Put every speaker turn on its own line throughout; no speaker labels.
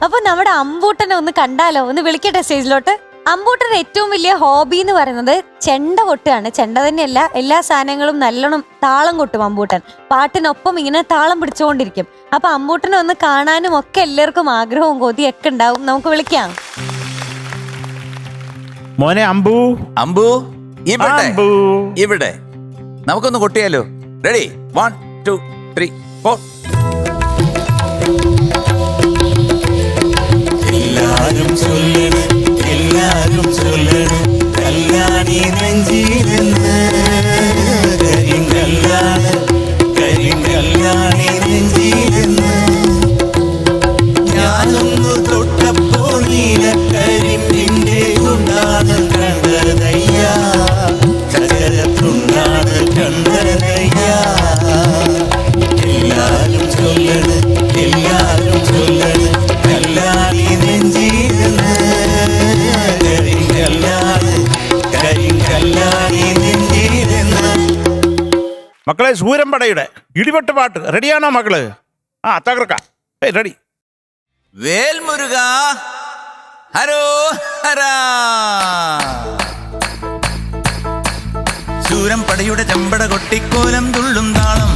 അപ്പൊ നമ്മുടെ അമ്പൂട്ടനെ ഒന്ന് കണ്ടാലോ, ഒന്ന് വിളിക്കട്ടെ സ്റ്റേജിലോട്ട്. അമ്പൂട്ടന്റെ ഏറ്റവും വലിയ ഹോബി എന്ന് പറയുന്നത് ചെണ്ട കൊട്ടുകയാണ്. ചെണ്ട തന്നെയല്ല, എല്ലാ സാധനങ്ങളും നല്ലോണം താളം കൊട്ടും അമ്പൂട്ടൻ. പാട്ടിനൊപ്പം ഇങ്ങനെ താളം പിടിച്ചുകൊണ്ടിരിക്കും. അപ്പൊ അമ്പൂട്ടനെ ഒന്ന് കാണാനും ഒക്കെ എല്ലാവർക്കും ആഗ്രഹവും കൊതിയൊക്കെ ഉണ്ടാവും. നമുക്ക് വിളിക്കാം.
മോനെ അമ്പു.
അമ്പു ഇവിടെ നമുക്കൊന്ന് കൊട്ടിയാലോ? റെഡി? 1 2 3 4.
എല്ലാരും ചൊല്ലണ്, എല്ലാരും ചൊല്ലണ്, കല്യാണി നെഞ്ചിലെന്ന്. കരിങ്കല്ലാണ്, കരിങ്കല്യാണി നെഞ്ചിലെന്ന്. ഞാനൊന്നു തൊട്ടപ്പോൾ നീലക്കരിമ്പിന്റെ തുണ്ടാണ് കണ്ടതയ്യ, ചകരത്തുണ്ടാണ് കണ്ടതയ്യ. എല്ലാരും ചൊല്ലണ്, എല്ലാരും ചൊല്ലണ്, കല്യാണി നെഞ്ചിലെന്ന്. കരിങ്കല്ലാണ്, കരിങ്കല്യാണി നെഞ്ചിലെന്ന്.
മക്കളെ, സൂരമ്പടയുടെ ഇടിവെട്ട് പാട്ട് റെഡിയാണോ മക്കള്? ആ തകർക്കാം. റെഡി?
വേൽമുരുക ഹരോ ഹരാ. ശൂരം പടയുടെ ചമ്പട കൊട്ടിക്കോലം തുള്ളും താളം,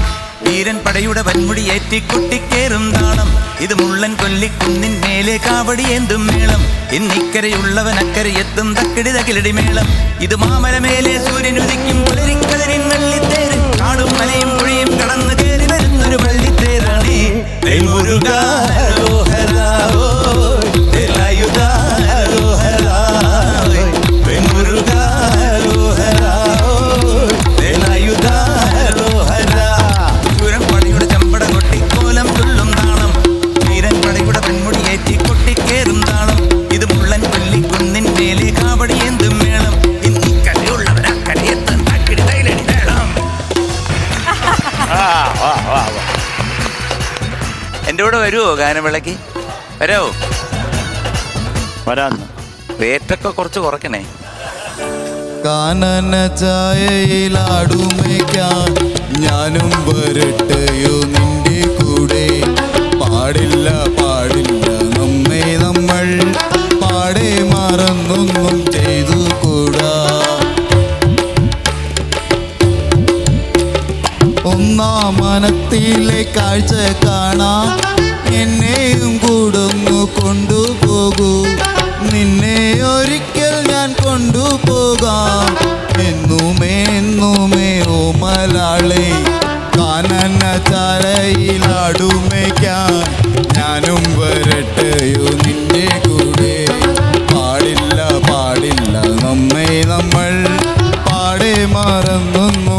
വീരൻ പടയുടെ വൻമുടി ഏറ്റിക്കൊട്ടിക്കേറും താളം. ഇത് മുള്ളൻ കൊല്ലിക്കുന്നിൻ മേലെ കാവടി എന്തും മേളം. ഇന്നിക്കരയുള്ളവൻ അക്കരയെത്തും തക്കിടി തകിലടി മേളം. ഇത് മാമലമേലെ സൂര്യനുദിക്കും പുലരിക്കതിരിൻ വെള്ളിത്തേര്. കാടും മലയും പുഴയും കടന്നു കയറി വരുന്നൊരു വള്ളിത്തേരാണേ വേൽമുരുക ഹരോ ഹരാ. വേലായുധ ഹരോ ഹരാ. വേൽമുരുക ഹരോ ഹരാ. വേലായുധ ഹരോ ഹരാ. ശൂരൻ പടയുടെ ചമ്പട കൊട്ടിക്കോലം തുള്ളും താളം, വീരൻ പടയുടെ പെൺമുടി ഏറ്റി കൊട്ടിക്കേറും താളം. ഇത് മുള്ളൻ കൊല്ലിക്കുന്നിൻ മേലെ കാവടി എന്തും മേളം. ഇന്നിക്കരയുള്ളവൻ അക്കരയെത്തും തക്കിടി തകിലടി മേളം. എന്റെ കൂടെ വരുമോ ഗാനമേളയ്ക്ക്? വരാവോ?
വരാന്ന്.
റേറ്റൊക്കെ കുറച്ച് കുറയ്ക്കണേ.
കാനന ചായയിലാടുമേക്കാൻ ഞാനും വരട്ടെയോ നിന്റെ കൂടെ. പാടില്ല പാടില്ല നമ്മെ നമ്മൾ പാടെ മറന്നൊന്നും ചെയ്തു കൂടാ. ഒന്നാം മനത്തിലെ കാഴ്ച കാണാൻ എന്നെയും കൂടൊന്നു കൊണ്ടുപോകൂ. നിന്നെ ഒരിക്കൽ ഞാൻ കൊണ്ടുപോകാം. എന്നുമേ എന്നുമേ ഓ മലാളെ. കാനന ചാലയിലാടുമേക്കാൻ ഞാനും വരട്ടെയോ നിന്റെ കൂടെ. പാടില്ല പാടില്ല നമ്മെ നമ്മൾ പാടെ മറന്നൊന്നും